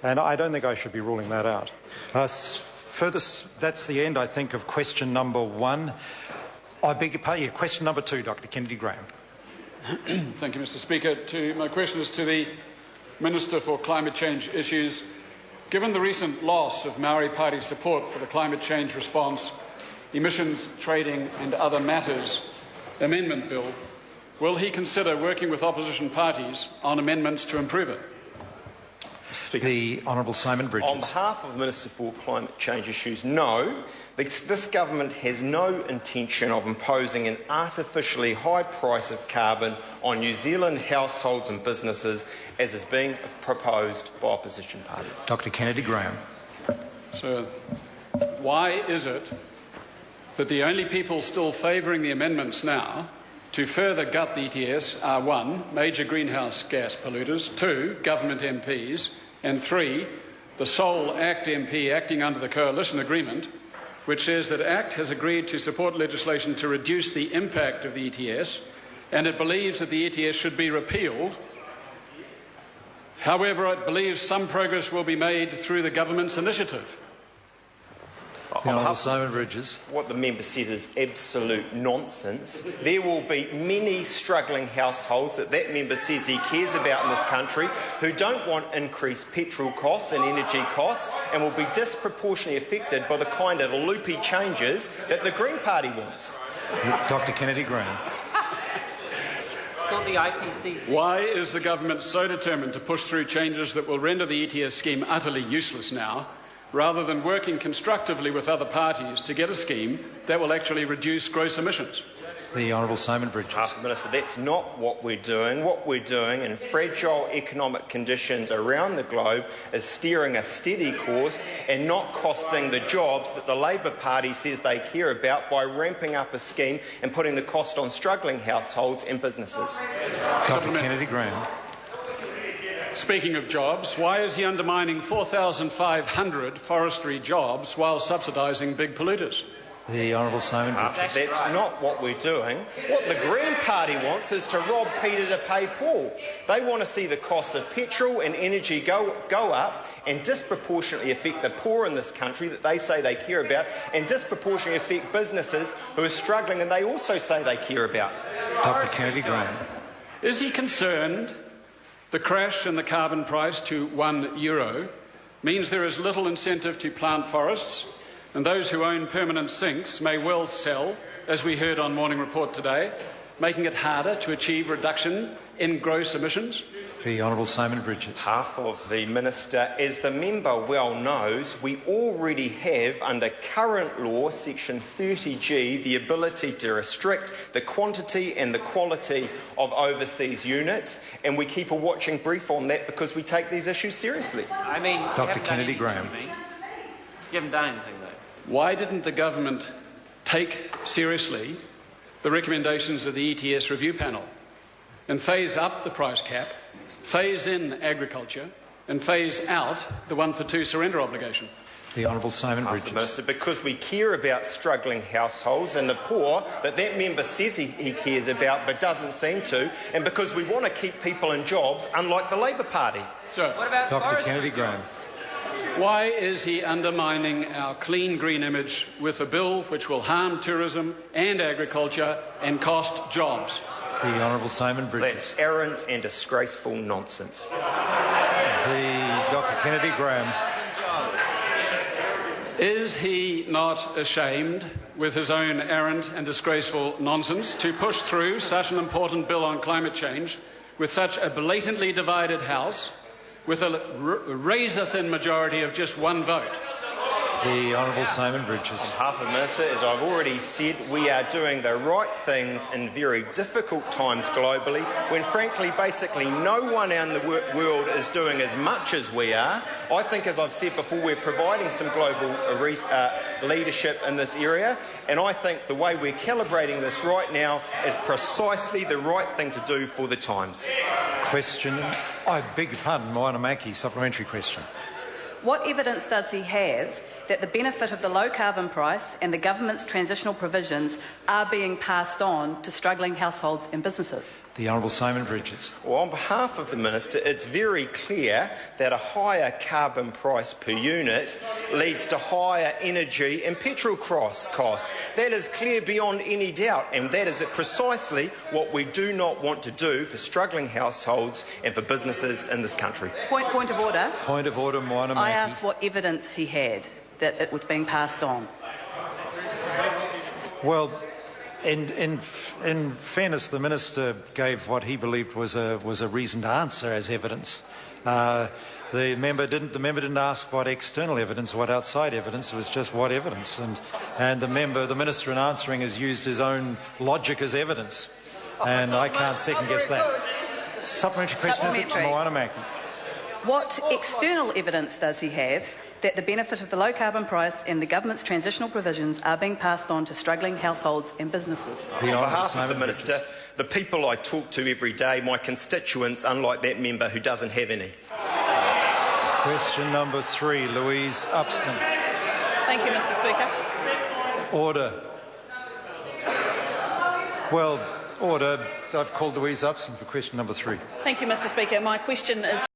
And I don't think I should be ruling that out. That's the end, I think, of question number 1. I beg your pardon. Question number 2, Dr. Kennedy Graham. Thank you, Mr. Speaker. My question is to the Minister for Climate Change Issues. Given the recent loss of Māori Party support for the climate change response, emissions trading and other matters amendment bill, will he consider working with opposition parties on amendments to improve it? Mr. Speaker. The Honourable Simon Bridges. On behalf of the Minister for Climate Change Issues, no. This government has no intention of imposing an artificially high price of carbon on New Zealand households and businesses, as is being proposed by opposition parties. Dr. Kennedy Graham. Sir, why is it that the only people still favouring the amendments now to further gut the ETS are 1, major greenhouse gas polluters, 2, government MPs, and 3, the sole ACT MP acting under the coalition agreement, which says that ACT has agreed to support legislation to reduce the impact of the ETS, and it believes that the ETS should be repealed. However, it believes some progress will be made through the government's initiative. Simon Bridges. What the member said is absolute nonsense. There will be many struggling households that member says he cares about in this country who don't want increased petrol costs and energy costs and will be disproportionately affected by the kind of loopy changes that the Green Party wants. Dr. Kennedy Graham. It's called the IPCC. Why is the government so determined to push through changes that will render the ETS scheme utterly useless now, rather than working constructively with other parties to get a scheme that will actually reduce gross emissions? The Honourable Simon Bridges. Minister, that's not what we're doing. What we're doing in fragile economic conditions around the globe is steering a steady course and not costing the jobs that the Labor Party says they care about by ramping up a scheme and putting the cost on struggling households and businesses. Dr. Kennedy Graham. Speaking of jobs, why is he undermining 4,500 forestry jobs while subsidising big polluters? The Honourable Simon Bridges. That's not what we're doing. What the Green Party wants is to rob Peter to pay Paul. They want to see the cost of petrol and energy go up and disproportionately affect the poor in this country that they say they care about, and disproportionately affect businesses who are struggling and they also say they care about. Dr. Kennedy Graham. Is he concerned the crash in the carbon price to €1 means there is little incentive to plant forests, and those who own permanent sinks may well sell, as we heard on Morning Report today, making it harder to achieve reduction in gross emissions? The Honourable Simon Bridges. Half of the Minister, as the member well knows, we already have, under current law, Section 30G, the ability to restrict the quantity and the quality of overseas units, and we keep a watching brief on that because we take these issues seriously. I mean, Dr. Kennedy Graham. You haven't done anything, though. Why didn't the government take seriously the recommendations of the ETS review panel and phase up the price cap, phase in agriculture and phase out the 1-for-2 surrender obligation? The Honourable Simon Bridges. Minister, because we care about struggling households and the poor that member says he cares about but doesn't seem to, and because we want to keep people in jobs, unlike the Labor Party. Sir, what about Dr. Kennedy Graham. Why is he undermining our clean green image with a bill which will harm tourism and agriculture and cost jobs? The Honourable Simon Bridges. That's errant and disgraceful nonsense. Dr. Kennedy Graham. Is he not ashamed, with his own errant and disgraceful nonsense, to push through such an important bill on climate change with such a blatantly divided House, with a razor-thin majority of just one vote? The Honourable Simon Bridges. On behalf of the Minister, as I've already said, we are doing the right things in very difficult times globally, when frankly, basically no one in the world is doing as much as we are. I think, as I've said before, we're providing some global leadership in this area, and I think the way we're calibrating this right now is precisely the right thing to do for the times. Question. I beg your pardon, Moana Maki, supplementary question. What evidence does he have that the benefit of the low carbon price and the government's transitional provisions are being passed on to struggling households and businesses? The Honourable Simon Bridges. Well, on behalf of the Minister, it's very clear that a higher carbon price per unit leads to higher energy and petrol costs. That is clear beyond any doubt, and that is precisely what we do not want to do for struggling households and for businesses in this country. Point of order. Point of order, Moana I Maki. asked what evidence he had that it was being passed on. Well, in fairness, the Minister gave what he believed was a reasoned answer as evidence. The member didn't ask what external evidence, what outside evidence. It was just what evidence, and the Minister, in answering, has used his own logic as evidence, and I can't second guess that. Supplementary question, is it, Moana Maki? What external evidence does he have that the benefit of the low carbon price and the government's transitional provisions are being passed on to struggling households and businesses? On behalf of the Minister, the people I talk to every day, my constituents, unlike that member who doesn't have any. Question number 3, Louise Upston. Thank you, Mr. Speaker. Order. Well, order. I've called Louise Upston for question number 3. Thank you, Mr. Speaker. My question is